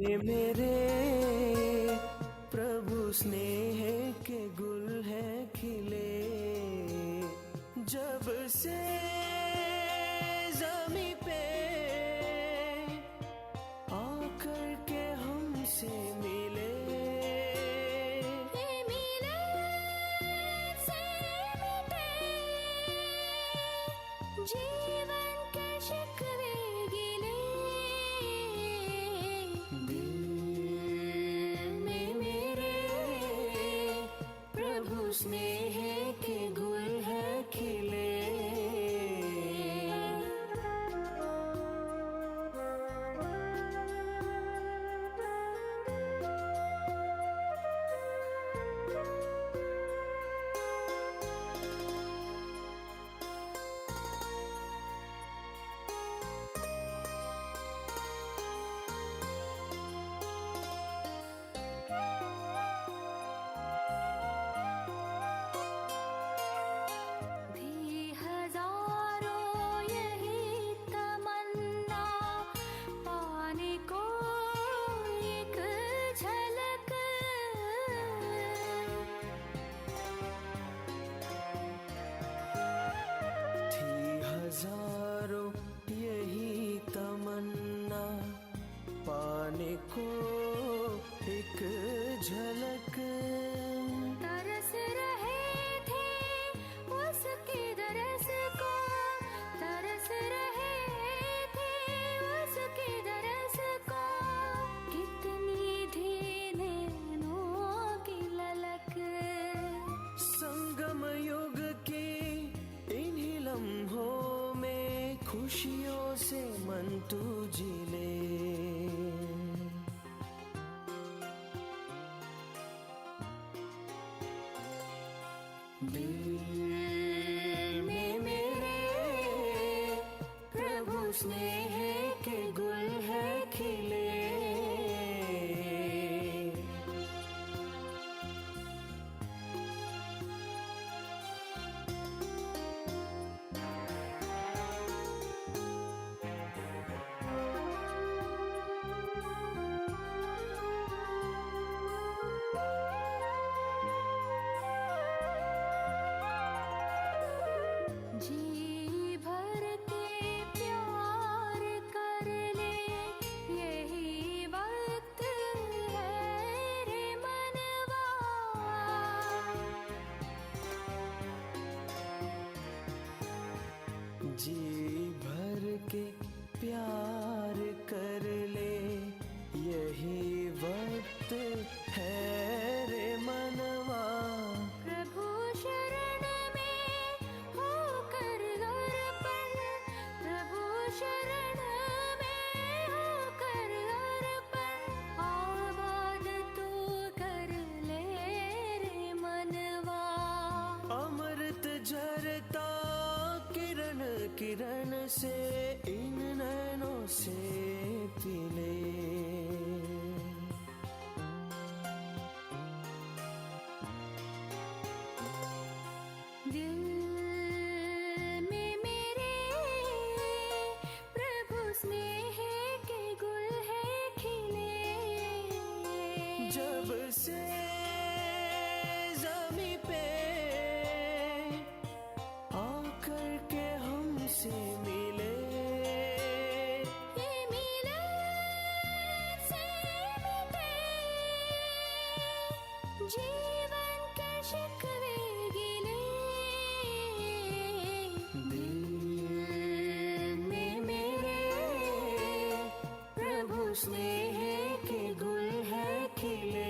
मेरे प्रभु स्नेह के गुल है खिले, जब से जमी पे आकर के हमसे मिले। जीवन के शिकवे गिले, दिल में मेरे प्रभु स्नेह के गुल है खिले। हजारों यही तमन्ना, पाने को एक झलक। तरस रहे थे उसके दरस को, तरस रहे थे उसके दरस को, कितनी थी नैनों की ललक। संगम युग की इन्हीं लम्हों में खुशियों से मन तू जिले। दिल में मेरे प्रभु स्नेह के गुल है खिले। जी भर के प्यार कर ले, यही वक्त है रे मनवा। जी भर के प्यार कर ले, यही वक्त है रे मनवा। प्रभु शरण में होकर अर्पण, प्रभु शरण में होकर अर्पण, आबाद तू कर ले रे मनवा। अमृत झरता किरण किरण से इन नैनों से पीले। दिल में मेरे प्रभु स्नेह के गुल है खिले, जब से जमी पे आकर के हमसे मिले। ये मिलन से मिटे जीवन के शिकवे गिले। दिल में मेरे प्रभु स्नेह के गुल है खिले।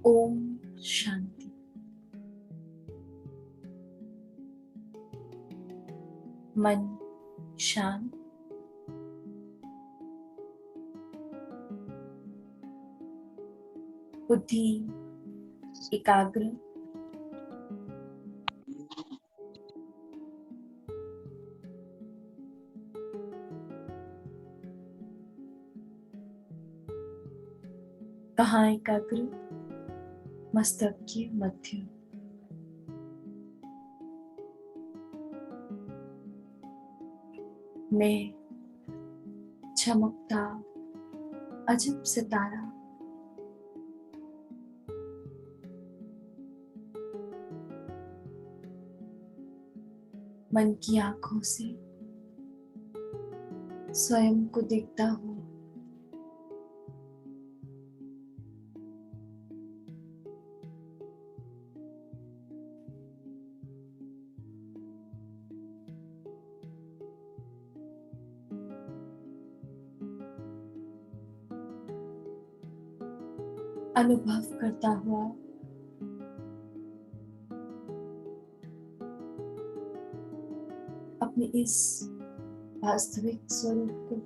ओम शांति। मन शांत, बुद्धि एकाग्र, कहाँ एकाग्र? मस्तक के मध्य। मैं चमकता अजब सितारा, मन की आंखों से स्वयं को देखता हूँ। अनुभव करता हुआ अपने इस वास्तविक स्वरूप को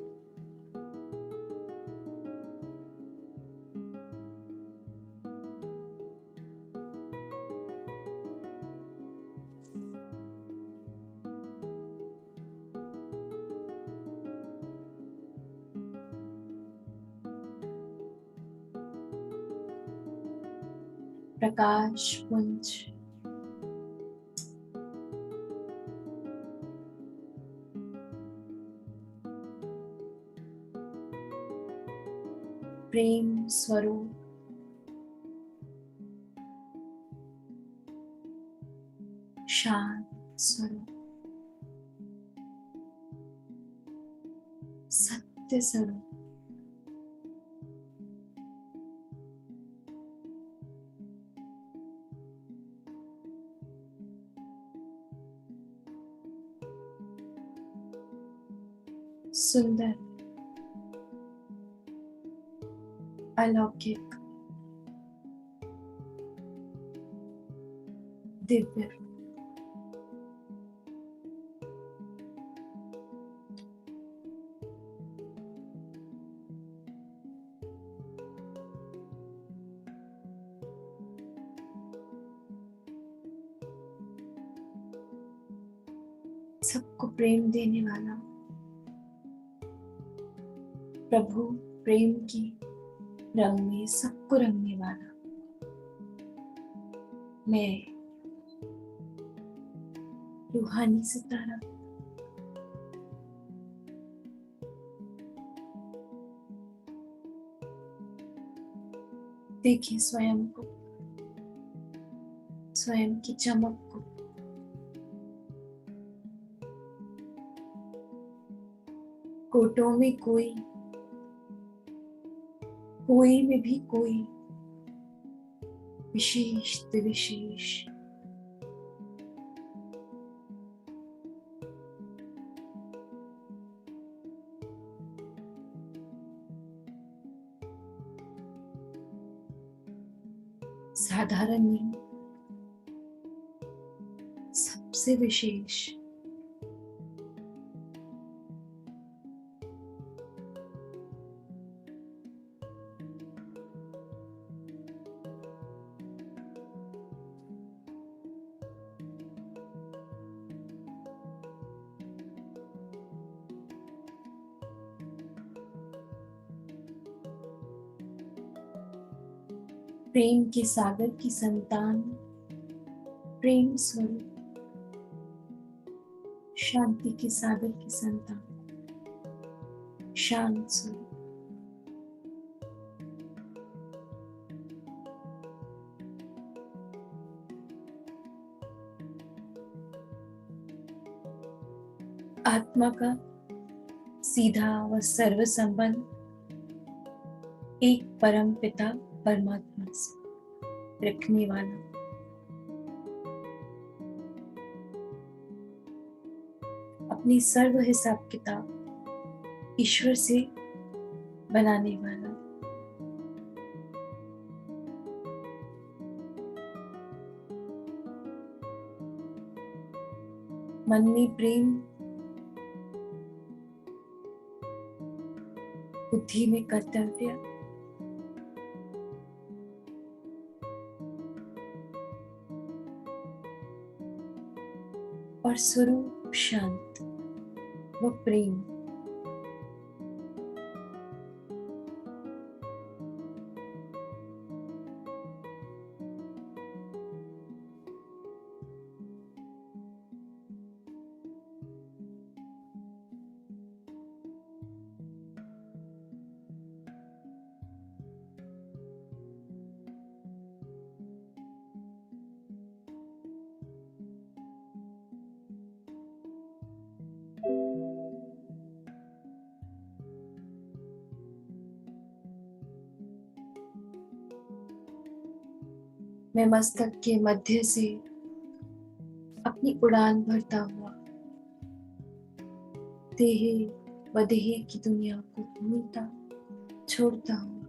प्रकाश पुंज, प्रेम स्वरूप, शांत स्वरूप, सत्य स्वरूप, सुंदर, अलौकिक, दिव्य, सबको प्रेम देने वाला, प्रभु प्रेम की रंग में सबको रंगने वाला मैं, रूहानी सितारा, देखिए स्वयं को, स्वयं की चमक को। कोटों में कोई, कोई में भी कोई विशेष विशेष, साधारण नहीं, सबसे विशेष, प्रेम के सागर की संतान, प्रेम स्वरूप, शांति के सागर की संतान, शांत स्वरूप, आत्मा का सीधा व सर्व संबंध एक परम पिता परमात्मा से रखने वाला, अपनी सर्व हिसाब किताब ईश्वर से बनाने वाला, मन में प्रेम, बुद्धि में कर्तव्य, और स्वरूप शांत व प्रेम। मैं मस्तक के मध्य से अपनी उड़ान भरता हुआ देहे बदेहे की दुनिया को भूलता छोड़ता हुआ,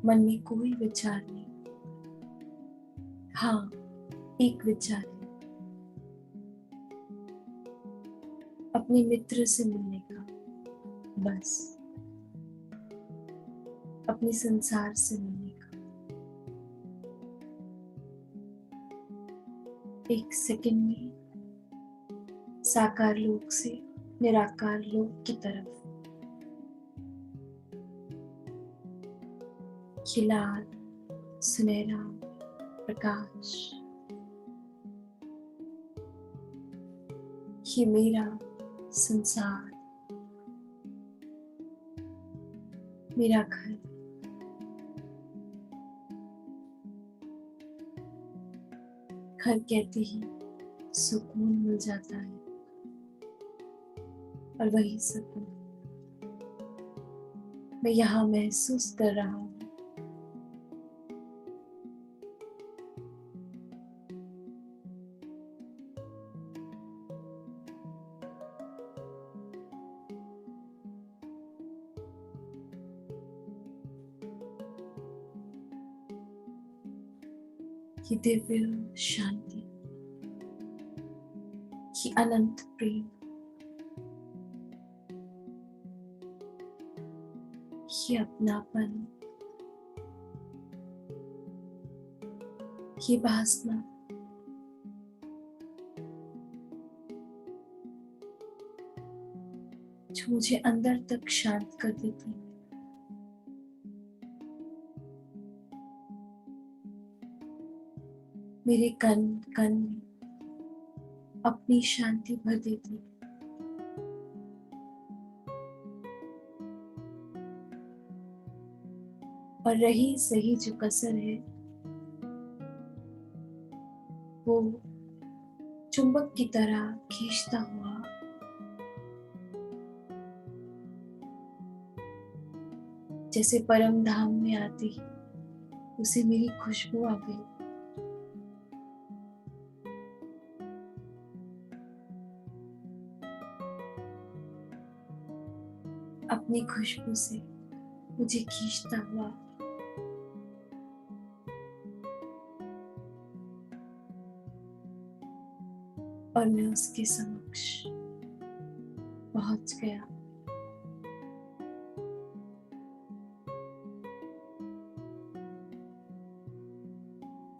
मन में कोई विचार नहीं। हाँ, एक विचार है, अपने मित्र से मिलने का, बस अपने संसार से मिलने का। एक सेकंड में साकार लोक से निराकार लोक की तरफ खिलाल सुनहरा प्रकाश, ये मेरा संसार, मेरा घर। घर कहते ही सुकून मिल जाता है, और वही सुकून मैं यहाँ महसूस कर रहा हूँ। ये दिव्य शांति, ये अनंत प्रेम, ये अपनापन, ये वासना, जो मुझे अंदर तक शांत कर देती है। मेरे कण कण में अपनी शांति भर देती है। और रही सही जो कसर है, वो चुंबक की तरह खींचता हुआ जैसे परम धाम में आती है, उसे मेरी खुशबू आ गई। अपनी खुशबू से मुझे खींचता हुआ और मैं उसके समक्ष पहुंच गया।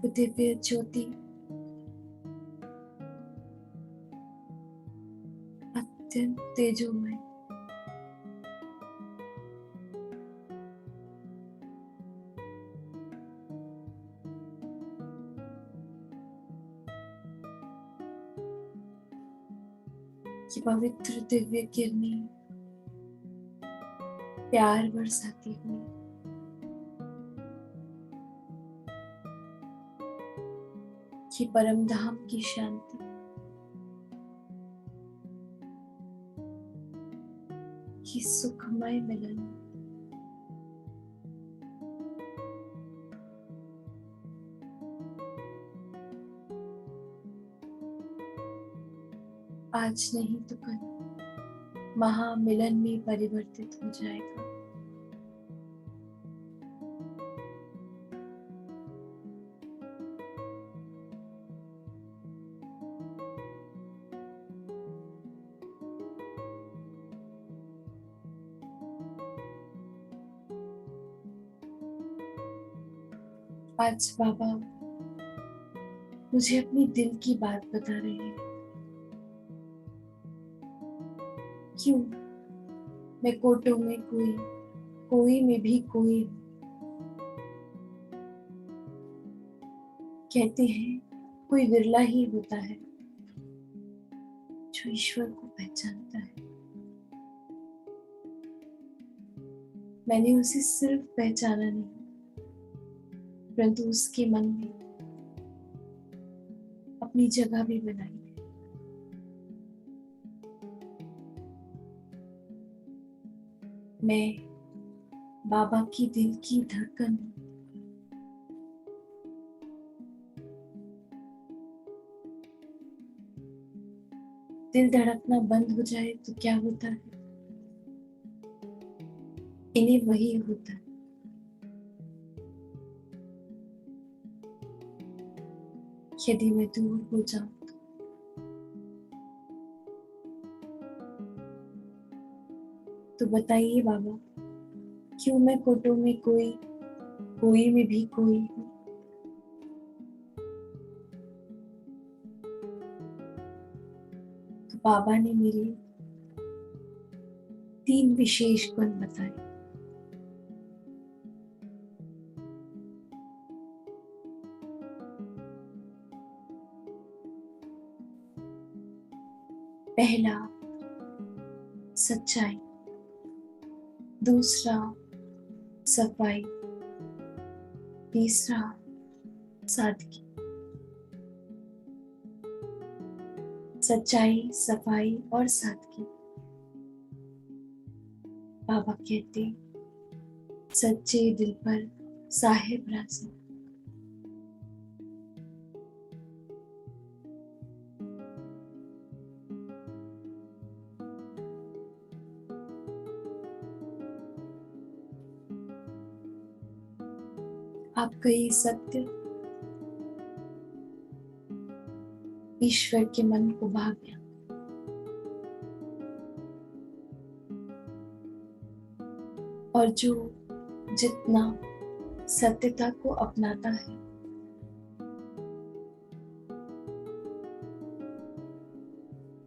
वो दिव्य ज्योति अत्यंत तेजोमय, कि पवित्र दिव्य किरणें प्यार बरसाती हुई कि परम धाम की शांति, कि सुखमय मिलन, आज नहीं तो कल महामिलन में परिवर्तित हो जाएगा। आज बाबा मुझे अपनी दिल की बात बता रहे हैं। क्यों मैं कोटों में कोई, कोई में भी कोई हूँ। कहते हैं कोई विरला ही होता है जो ईश्वर को पहचानता है। मैंने उसे सिर्फ पहचाना नहीं, परंतु उसके मन में अपनी जगह भी बनाई है। मैं बाबा की दिल की धड़कन हूँ। दिल धड़कना बंद हो जाए तो क्या होता है? इन्हें वही होता है। यदि मैं दूर हो जाऊं तो बताइए बाबा, क्यों मैं कोटों में कोई, कोई में भी कोई हूँ। तो बाबा ने मेरे 3 विशेष गुण बताए। पहला सच्चाई, दूसरा सफाई, तीसरा सादगी। सच्चाई, सफाई और सादगी। बाबा कहते सच्चे दिल पर साहिब राजी। आपका ये सत्य ईश्वर के मन को भा गया। और जो जितना सत्यता को अपनाता है,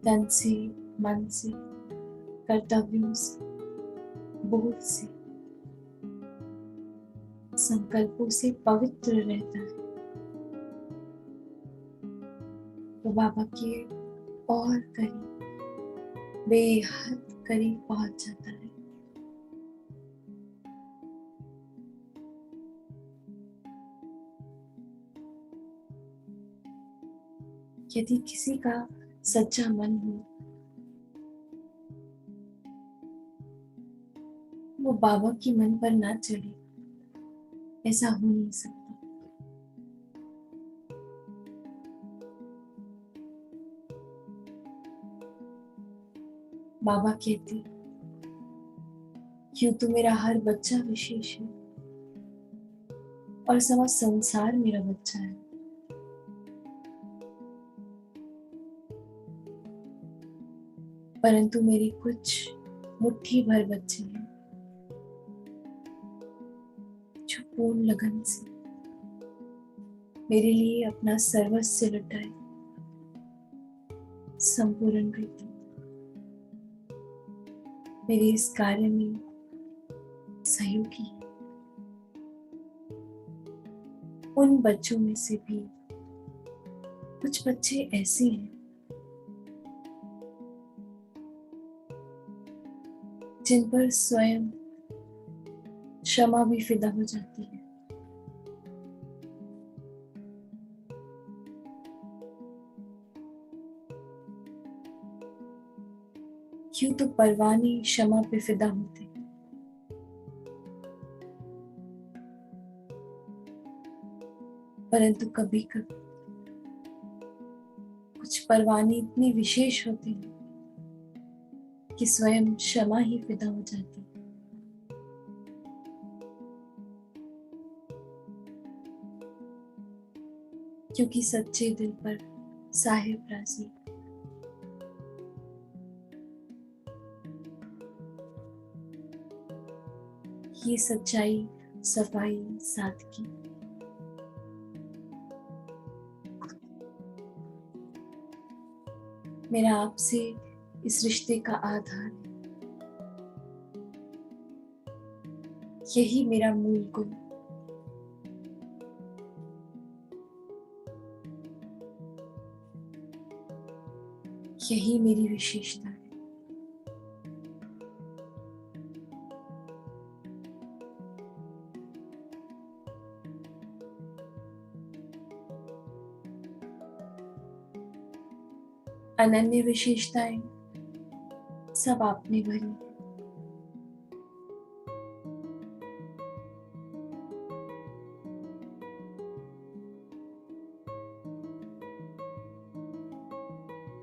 तन से, मन से, कर्तव्यों से, बोध से, संकल्पों से पवित्र रहता है, तो बाबा के और करीब, बेहद करीब पहुंच जाता है। यदि किसी का सच्चा मन हो, वो बाबा की मन पर ना चढ़े, ऐसा हो नहीं सकता। बाबा कहते यूं तो मेरा हर बच्चा विशेष है और समस्त संसार मेरा बच्चा है। परंतु मेरे कुछ मुट्ठी भर बच्चे हैं जो पूर्ण लगन से मेरे लिए अपना सर्वस्व लुटाए, संपूर्ण प्रीति मेरे इस कार्य में सहयोगी। उन बच्चों में से भी कुछ बच्चे ऐसे हैं जिन पर स्वयं क्षमा भी फिदा हो जाती है। क्यों तो परवाने क्षमा पे फिदा होते हैं, परंतु कभी कभी कुछ परवाने इतने विशेष होते हैं कि स्वयं क्षमा ही फिदा हो जाती है। क्योंकि सच्चे दिल पर साहिब राजी। ये सच्चाई, सफाई, सादगी मेरा आपसे इस रिश्ते का आधार है, यही मेरा मूल गुण। यही मेरी विशेषता है। अनन्य विशेषताएं सब आपने भरी है।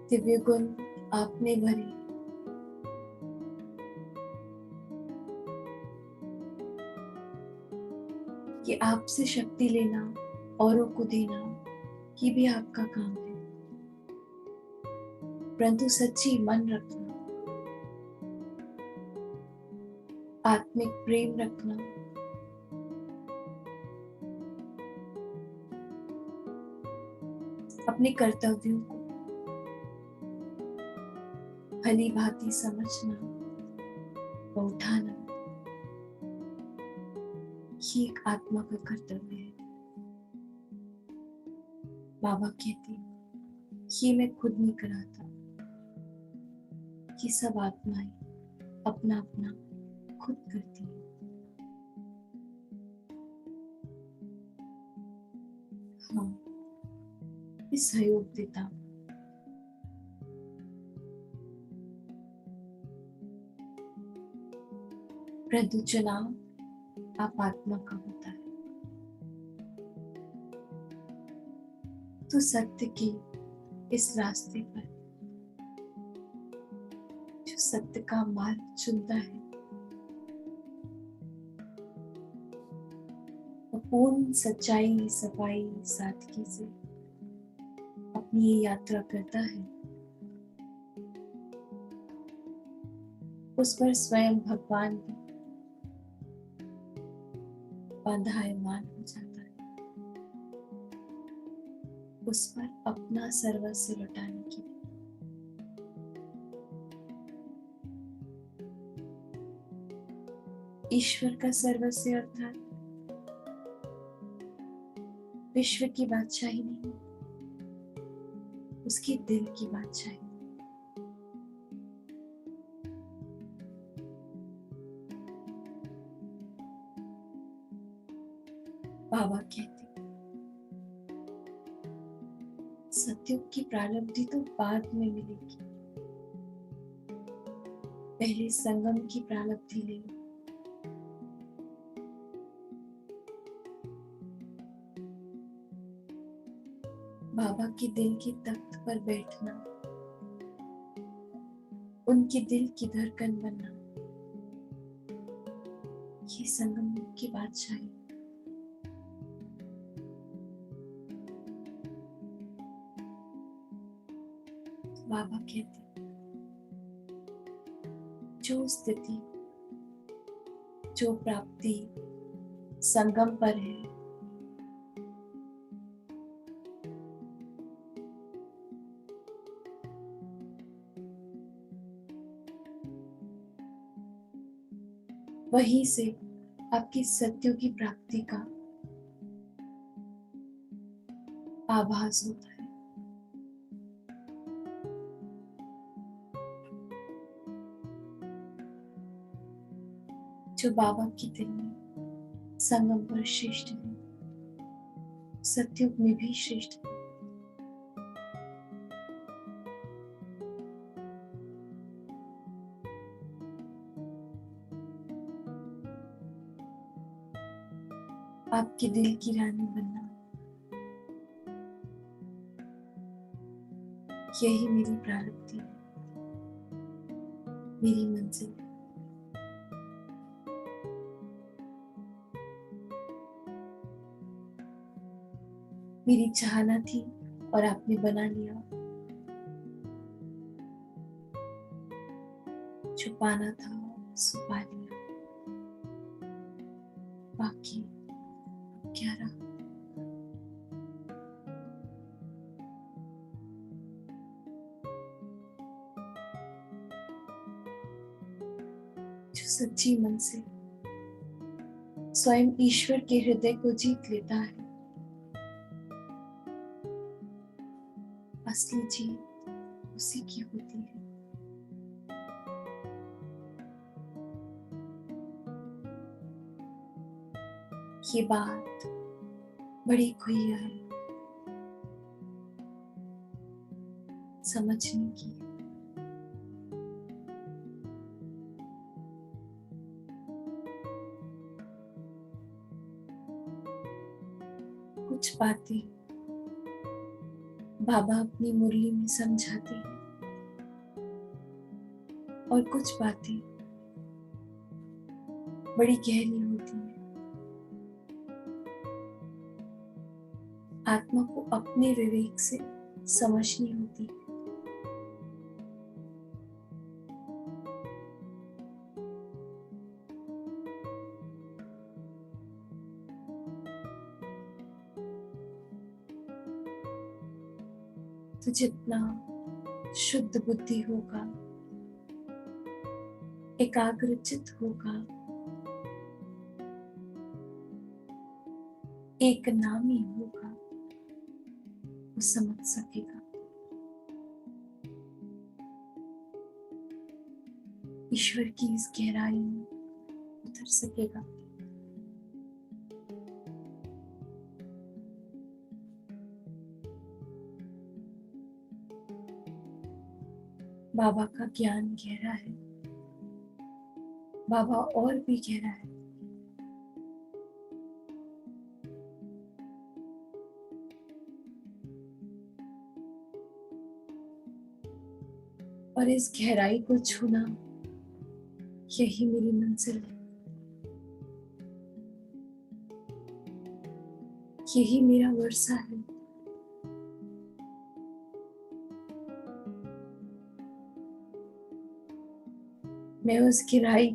दिव्य गुण आपने भरे। कि आपसे शक्ति लेना, औरों को देना, ये भी आपका काम है। परंतु सच्ची मन रखना, आत्मिक प्रेम रखना, अपने कर्तव्यों को भली भांति समझना व उठाना, ये एक आत्मा का कर्तव्य है। बाबा कहते ये मैं खुद नहीं कराता, ये सब आत्माएं अपना अपना खुद करती है। हाँ, इस सहयोग देता हूं। परंतु चुनाव आप आत्मा का होता है। तो सत्य के इस रास्ते पर जो सत्य का मार्ग चुनता है, वो पूर्ण सच्चाई, सफाई, सादगी से अपनी ये यात्रा करता है। उस पर स्वयं भगवान भी बंधायमान हो जाता है। उस पर अपना सर्वस्व लौटाने के लिए। ईश्वर का सर्वस्व अर्थात विश्व की बादशाही नहीं, उसके दिल की बादशाही। बाबा कहते सतयुग की प्रारब्धि तो बाद में मिलेगी, पहले संगम की प्रारब्धि ले लो। बाबा के दिल के तख्त पर बैठना, उनके दिल की धड़कन बनना, ये संगम की बादशाही। बाबा कहते जो स्थिति, जो प्राप्ति संगम पर है, वहीं से आपकी सत्यों की प्राप्ति का आभास होता है। जो बाबा के दिल में संगम पर श्रेष्ठ है, सत्युग में भी श्रेष्ठ है। आपके दिल की रानी बनना, यही मेरी प्रारब्धि है, मेरी मंजिल है। मेरी चाहना थी और आपने बना लिया, जो पाना था सो पा लिया, बाकी अब क्या रहा। सच्ची मन से स्वयं ईश्वर के हृदय को जीत लेता है, असली जीत उसी की होती है। ये बात बड़ी खुइया है समझने की। कुछ बातें बाबा अपनी मुरली में समझाते हैं और कुछ बातें बड़ी गहरी होती हैं। आत्मा को अपने विवेक से समझनी होती है। तो जितना शुद्ध बुद्धि होगा, एकाग्रचित होगा, एक नामी होगा, वो समझ सकेगा। ईश्वर की इस गहराई में उतर सकेगा। बाबा का ज्ञान गहरा है, बाबा और भी गहरा है। और इस गहराई को छूना यही मेरी मंजिल है, यही मेरा वर्षा है। मैं उस गहराई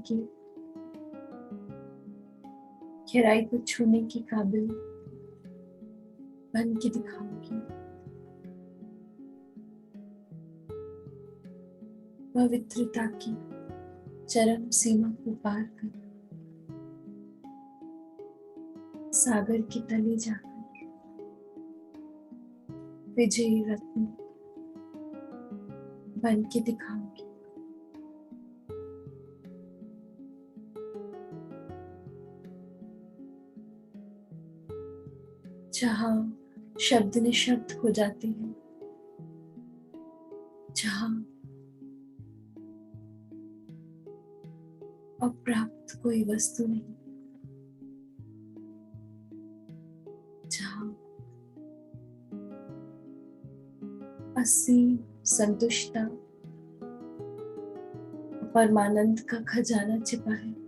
को छूने की काबिल बन के दिखाऊंगी। पवित्रता की चरम सीमा को पार कर सागर के तले जाकर विजयी रत्न बन के दिखाऊंगी। जहां शब्द निशब्द हो जाते हैं, जहां अप्राप्त कोई वस्तु नहीं, जहां असीम संतुष्टता परमानंद का खजाना छिपा है।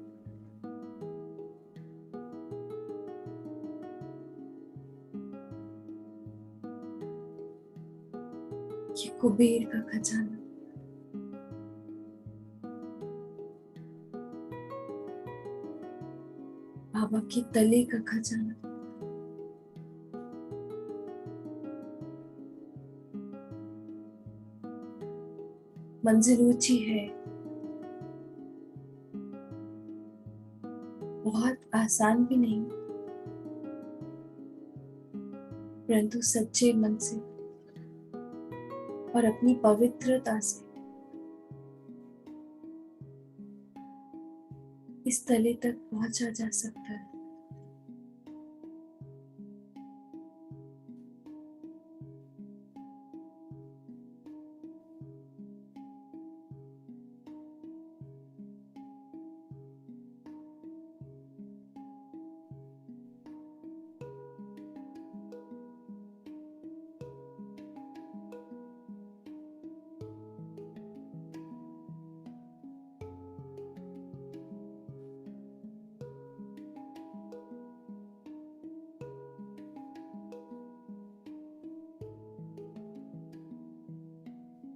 ये कुबेर का खजाना, बाबा के तले का खजाना, मंजिल ऊंची है, बहुत आसान भी नहीं, परंतु सच्चे मन से और अपनी पवित्रता से इस तले तक पहुंचा जा सकता है।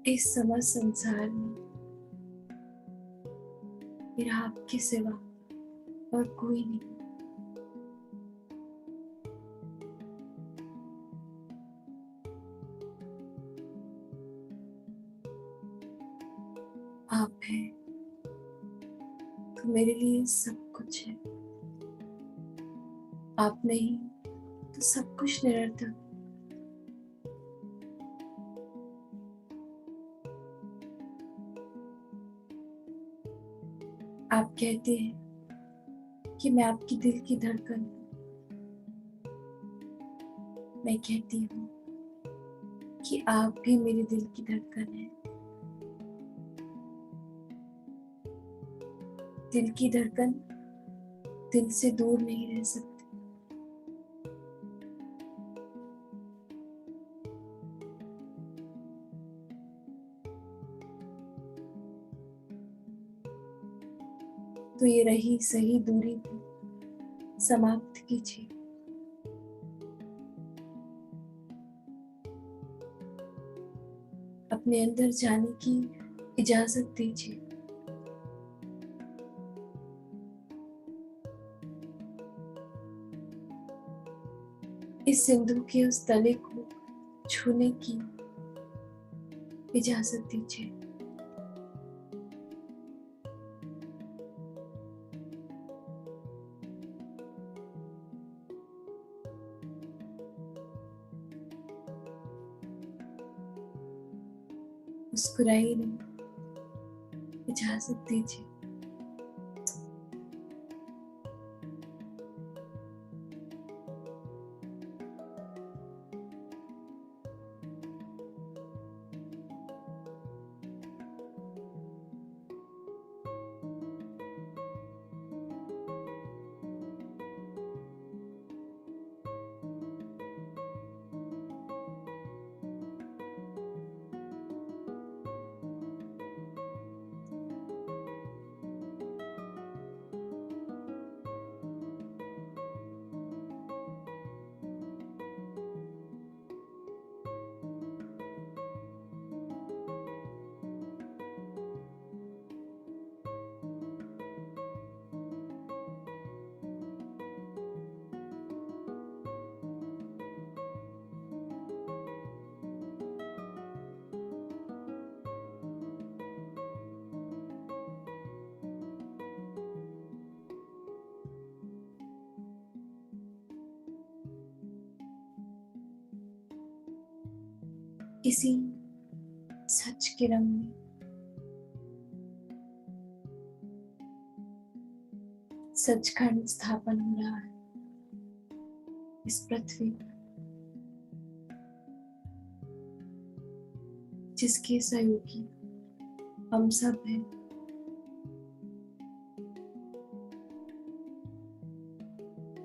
इस समस्त संसार में मेरा आपके सिवा और कोई नहीं। आप हैं तो तो मेरे लिए सब कुछ है। आप नहीं तो सब कुछ निरर्थक। आप कहते हैं कि मैं आपकी दिल की धड़कन हूं। मैं कहती हूँ कि आप भी मेरे दिल की धड़कन हैं। दिल की धड़कन दिल से दूर नहीं रह सकती। तो ये रही सही दूरी भी समाप्त कीजिए। अपने अंदर जाने की इजाजत दीजिए। इस सिंधु के उस तले को छूने की इजाजत दीजिए। मुस्कुराइए नहीं, इजाजत दीजिए। इसी सच के रंग में सचखंड स्थापन हो रहा है इस पृथ्वी पर, जिसके सहयोगी हम सब हैं।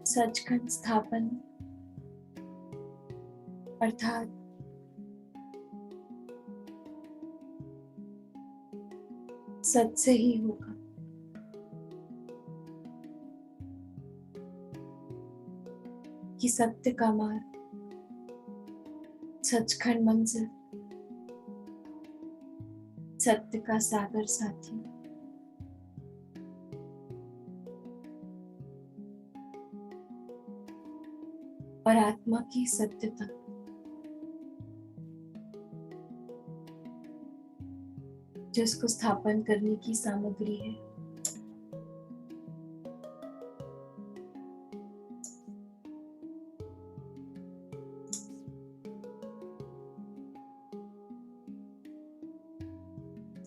सचखंड स्थापन अर्थात सच से ही होगा। कि सत्य का मार्ग, सचखंड मंजिल, सत्य का सागर साथी। और आत्मा की सत्यता जो इसको स्थापन करने की सामग्री है।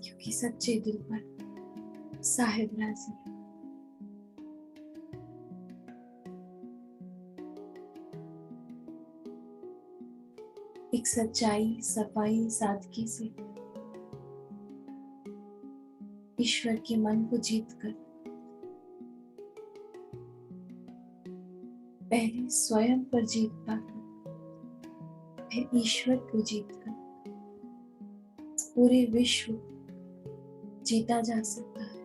क्योंकि सच्चे दिल पर साहिब राजी है। एक सच्चाई, सफाई, सादगी से ईश्वर के मन को जीतकर पहले स्वयं पर जीत पाकर फिर ईश्वर को जीतकर पूरे विश्व जीता जा सकता है।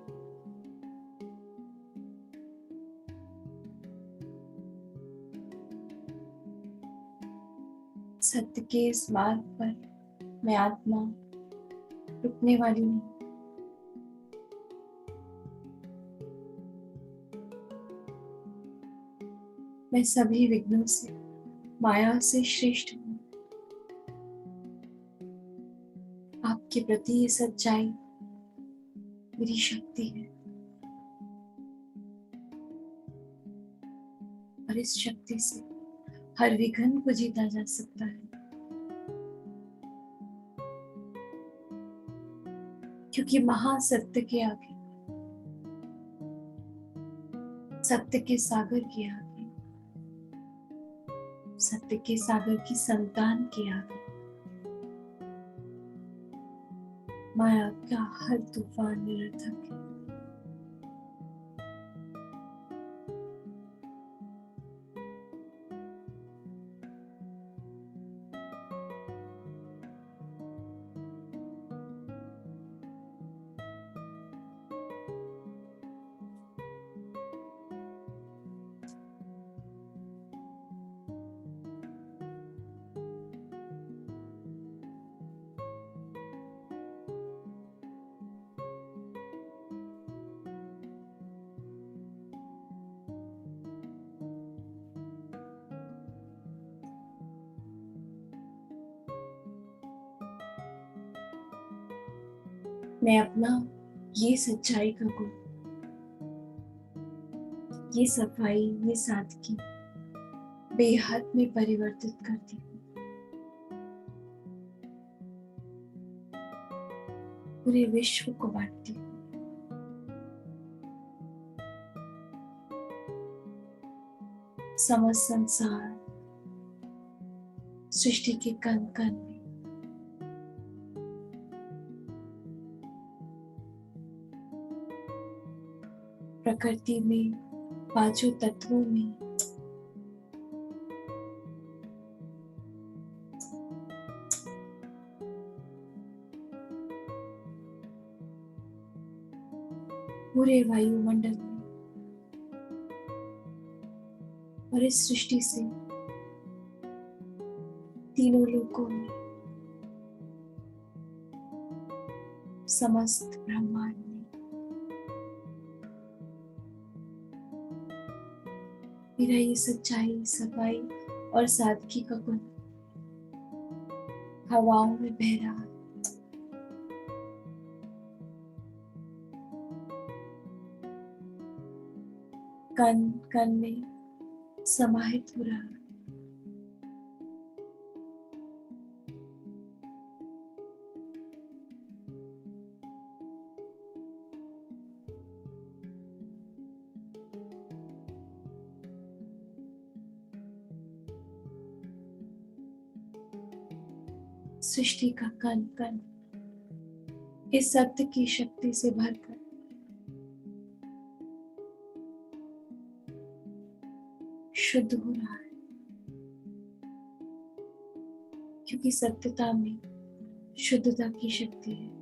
सत्य के इस मार्ग पर मैं आत्मा रुकने वाली नहीं। मैं सभी विघ्नों से, माया से श्रेष्ठ हूँ। आपके प्रति ये सच्चाई मेरी शक्ति है। और इस शक्ति से हर विघ्न को जीता जा सकता है, क्योंकि महासत्य के आगे, सत्य के सागर के आगे, सत्य के सागर की संतान के आगे माया का हर तूफान निरर्थक है। मैं अपना ये सच्चाई का गुण, ये सफाई, ये सादगी बेहद में परिवर्तित करती हूँ। पूरे विश्व को बांटती हूँ। समस्त संसार, सृष्टि के कण कण में प्रकृति में, पांचों तत्वों में पूरे वायुमंडल में और इस सृष्टि से तीनों लोकों में, समस्त ब्रह्मांड में मेरा ये सच्चाई, सफाई और सादगी का गुण हवाओं में बह रहा है। कण कण में समाहित हो रहा है। सृष्टि का कण कण इस सत्य की शक्ति से भरकर शुद्ध हो रहा है, क्योंकि सत्यता में शुद्धता की शक्ति है।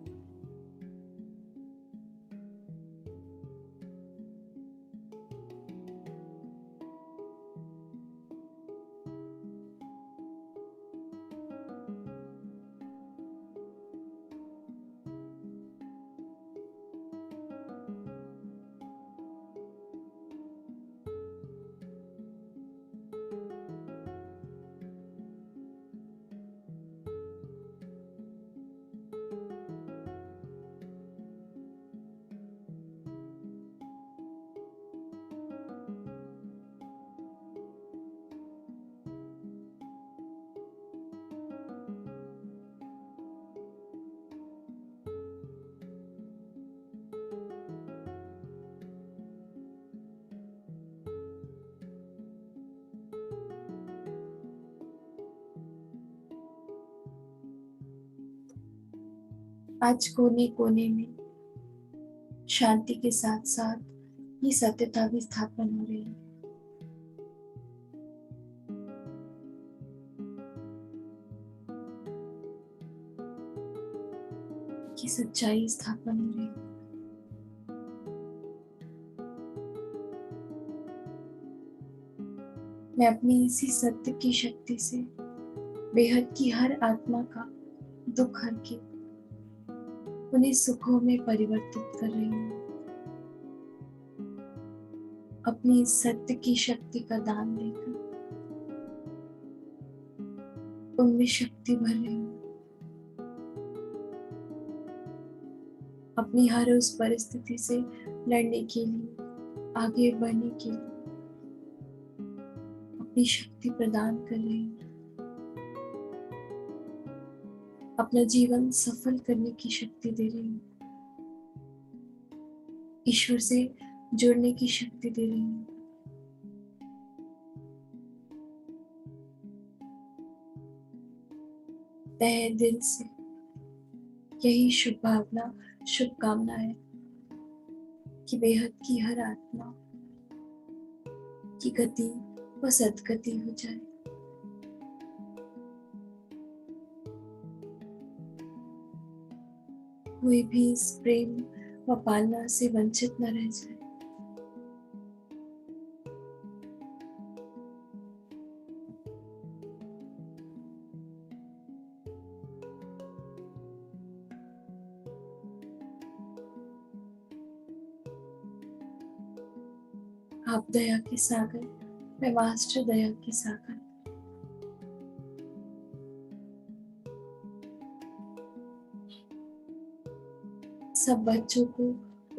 आज कोने कोने में शांति के साथ साथ ये सत्यता भी स्थापन हो रही है कि सच्चाई स्थापन हो रही है। मैं अपनी इसी सत्य की शक्ति से बेहद की हर आत्मा का दुख हर के उन्हें सुखों में परिवर्तित कर रही हूँ। अपनी इस सत्य की शक्ति का दान देकर उनमें शक्ति भर रही हूँ। अपनी हर उस परिस्थिति से लड़ने के लिए, आगे बढ़ने के लिए अपनी शक्ति प्रदान कर रही हूँ, अपना जीवन सफल करने की शक्ति दे रही हूँ, ईश्वर से जुड़ने की शक्ति दे रही हूँ। तहे दिल से यही शुभ भावना, शुभकामना है कि बेहद की हर आत्मा की गति व सद्गति हो जाए। कोई भी इस प्रेम व पालना से वंचित न रह जाए। आप दया के सागर, मैं मास्टर दया के सागर। सब बच्चों को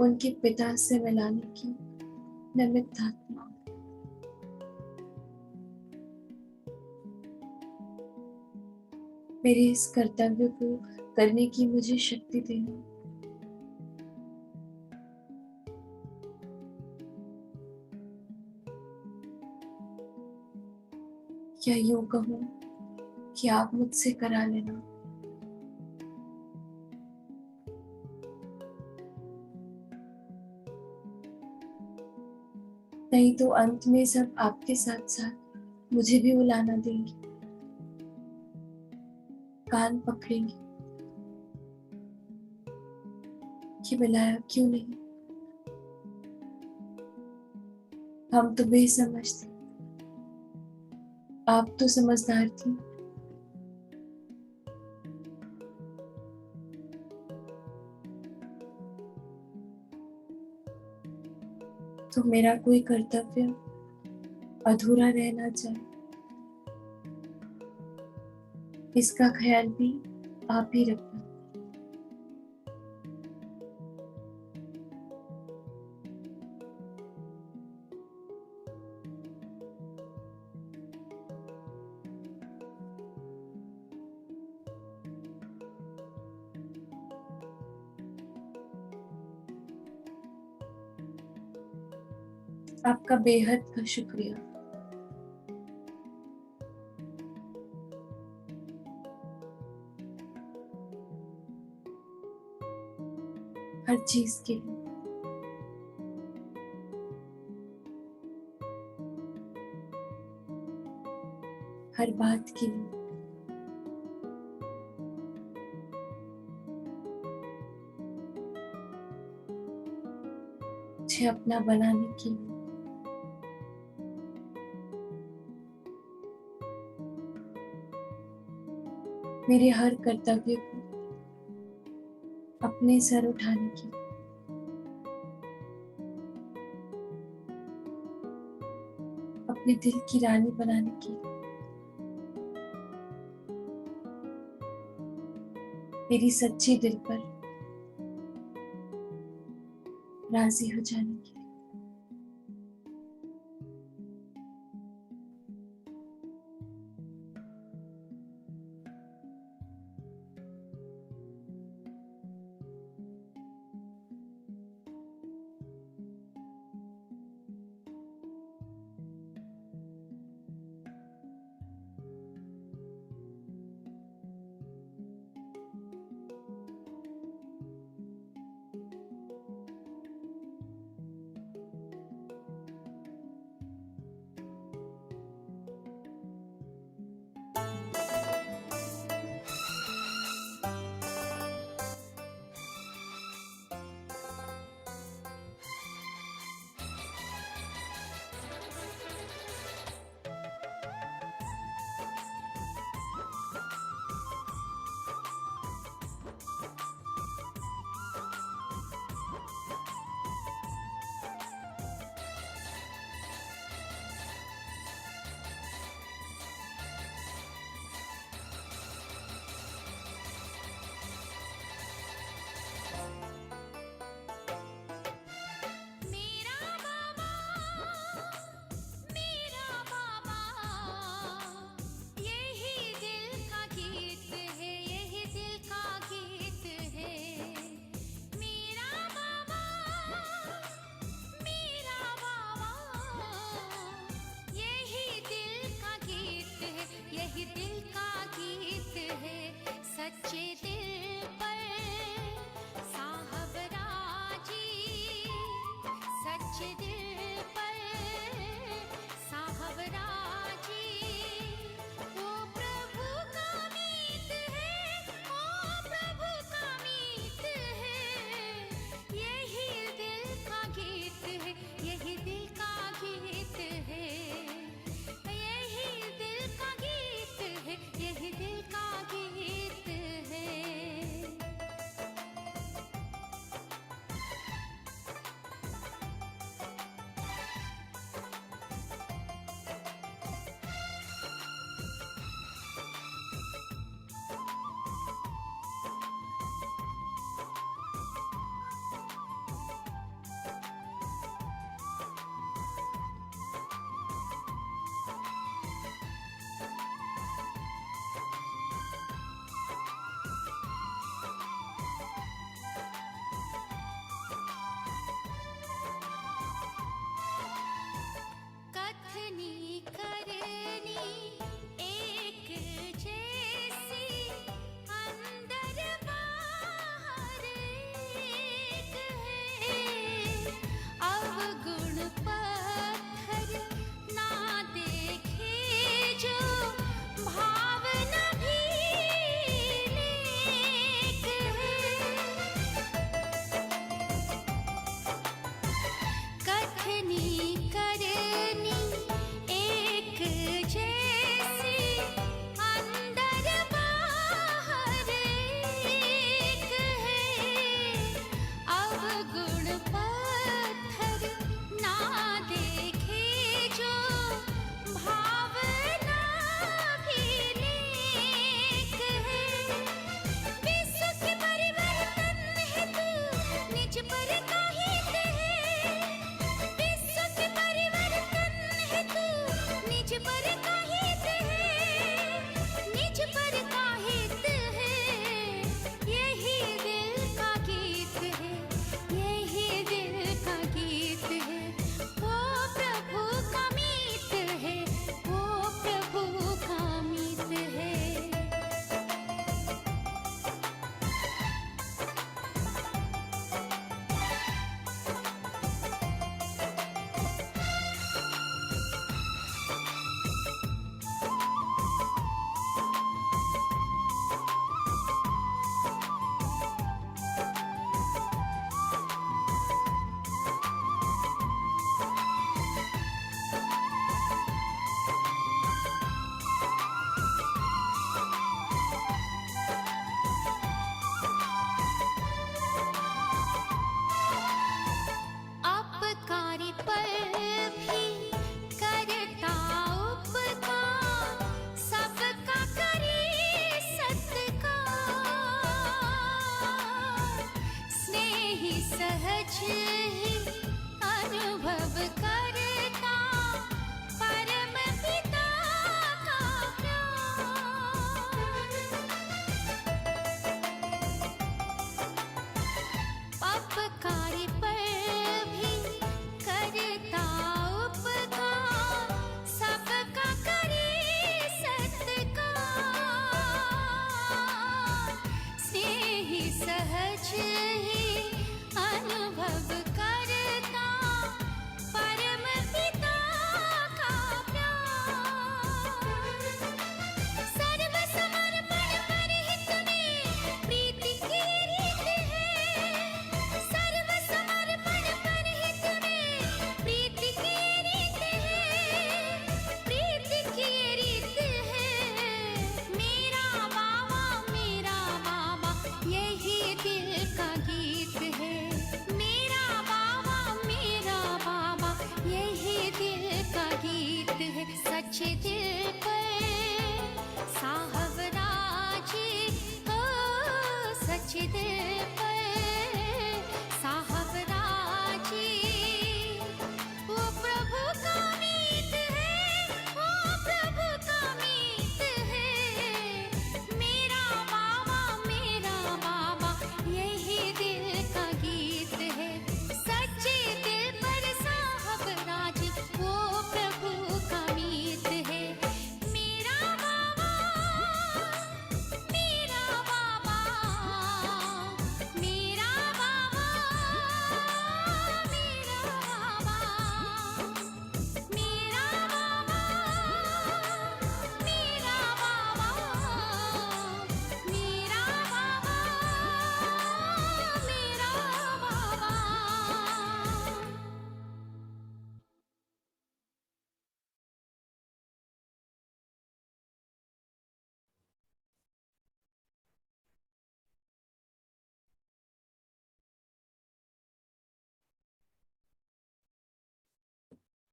उनके पिता से मिलाने की निमित्त आत्मा, मेरे इस कर्तव्य को करने की मुझे शक्ति देना। या यूं कहूं कि आप मुझसे करा लेना। नहीं तो अंत में सब आपके साथ साथ मुझे भी उलाना देंगे, कान पकड़ेंगे कि मिलाया क्यों नहीं। हम तो बेसमझ थे, आप तो समझदार थी। तो मेरा कोई कर्तव्य अधूरा रह ना जाए, इसका ख्याल भी आप ही रखना। आपका बेहद का शुक्रिया। हर चीज के लिए, हर बात के लिए, मुझे अपना बनाने के लिए। मेरे हर कर्तव्य को अपने सर उठाने की, अपने दिल की रानी बनाने की, मेरी सच्ची दिल पर राजी हो जाने की। यही दिल का गीत है सच्चे दिल पर साहब राजी, सच्चे दिल पर साहब राजी। ओ प्रभु का मीत है, ओ प्रभु का मीत है, यही दिल का गीत है, यही दिल का गीत है, यही दिल का गीत है, यही दिल का गीत है।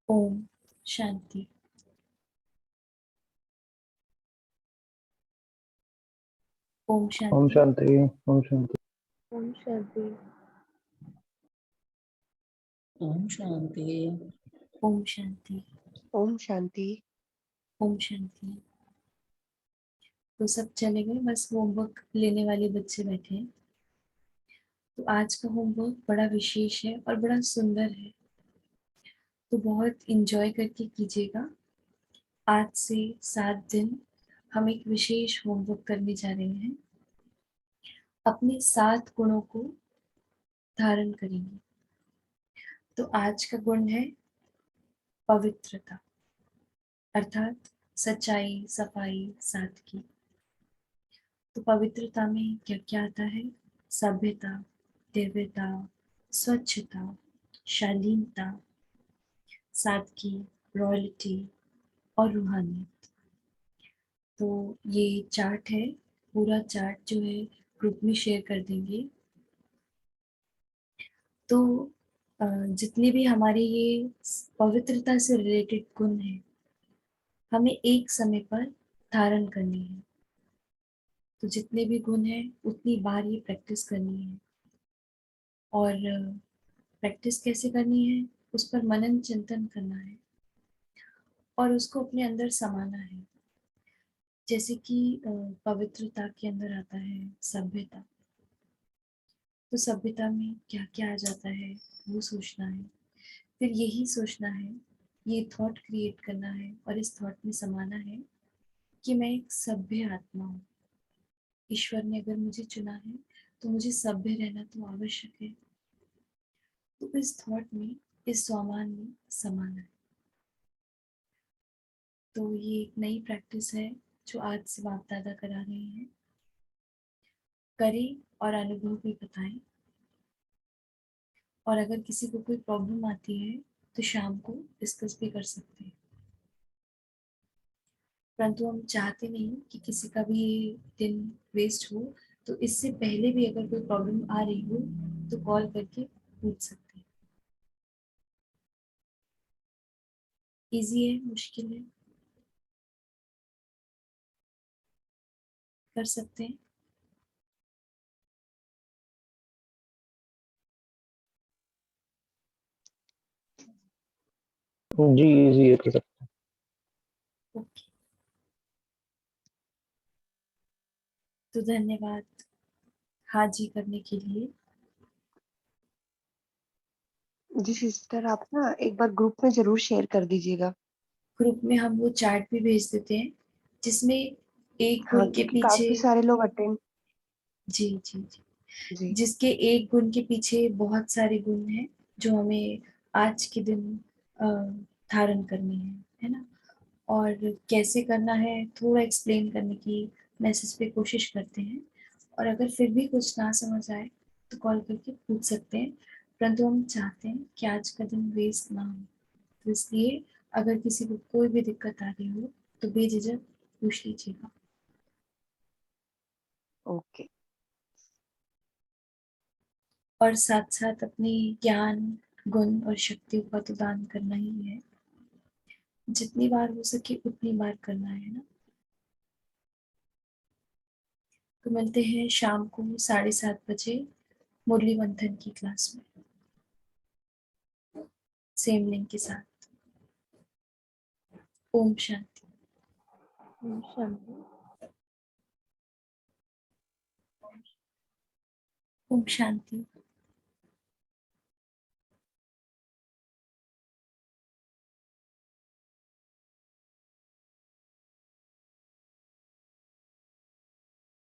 ओम शांति। ओम ओम शांति। शांति। ओम शांति। ओम शांति। ओम शांति। ओम शांति। ओम शांति। ओम शांति। तो सब चले गए, बस होमवर्क लेने वाले बच्चे बैठे हैं। तो आज का होमवर्क बड़ा विशेष है और बड़ा सुंदर है, तो बहुत इंजॉय करके कीजिएगा। आज से 7 दिन हम एक विशेष होमवर्क करने जा रहे हैं। अपने 7 गुणों को धारण करेंगे। तो आज का गुण है पवित्रता, अर्थात सच्चाई, सफाई, सादगी। तो पवित्रता में क्या क्या आता है? सभ्यता, दिव्यता, स्वच्छता, शालीनता, सादगी, रॉयल्टी और रूहानियत। तो ये चार्ट है, पूरा चार्ट जो है ग्रुप में शेयर कर देंगे। तो जितने भी हमारे ये पवित्रता से रिलेटेड गुण हैं, हमें एक समय पर धारण करनी है। तो जितने भी गुण हैं उतनी बार ये प्रैक्टिस करनी है। और प्रैक्टिस कैसे करनी है? उस पर मनन चिंतन करना है और उसको अपने अंदर समाना है। जैसे कि पवित्रता के अंदर आता है सभ्यता। तो सभ्यता में क्या क्या आ जाता है वो सोचना है। फिर यही सोचना है, ये थॉट क्रिएट करना है और इस थॉट में समाना है कि मैं एक सभ्य आत्मा हूँ। ईश्वर ने अगर मुझे चुना है तो मुझे सभ्य रहना तो आवश्यक है। तो इस थॉट में, इस स्वामान में समाना है। तो ये एक नई प्रैक्टिस है जो आज से बाप दादा करा रहे हैं। करें और अनुभव भी बताएं। और अगर किसी को कोई प्रॉब्लम आती है तो शाम को डिस्कस भी कर सकते हैं। परंतु हम चाहते नहीं कि किसी का भी दिन वेस्ट हो। तो इससे पहले भी अगर कोई प्रॉब्लम आ रही हो तो कॉल करके पूछ सकते हैं। इजी है, मुश्किल है? कर सकते हैं। जी इजी है, कर सकते ओके, तो धन्यवाद हाँ जी करने के लिए। जी सिस्टर, आप ना एक बार ग्रुप में जरूर शेयर कर दीजिएगा। ग्रुप में हम वो चार्ट भी भेज देते हैं जिसमें एक हाँ, गुण के क्योंकि पीछे, काफी सारे लोग अटेंड। जी जी जी, जी। जिसके एक गुण के पीछे बहुत सारे गुण हैं जो हमें आज के दिन अ, धारण करनी है ना। और कैसे करना है थोड़ा एक्सप्लेन करने की मैसेज पे कोशिश करते हैं। और अगर फिर भी कुछ ना समझ आए तो कॉल करके पूछ सकते हैं। परंतु हम चाहते हैं कि आज का दिन वेस्ट ना हो। तो इसलिए अगर किसी को कोई भी दिक्कत आ रही हो तो बेझिझक पूछ लीजिएगा। ओके। और साथ साथ अपनी ज्ञान, गुण और शक्तियों का तो दान करना ही है। जितनी बार हो सके उतनी बार करना है ना। तो मिलते हैं शाम को 7:30 बजे मुरली मंथन की क्लास में, सेम लिंक के साथ। ओम शांति। ओम शांति। ओम शांति।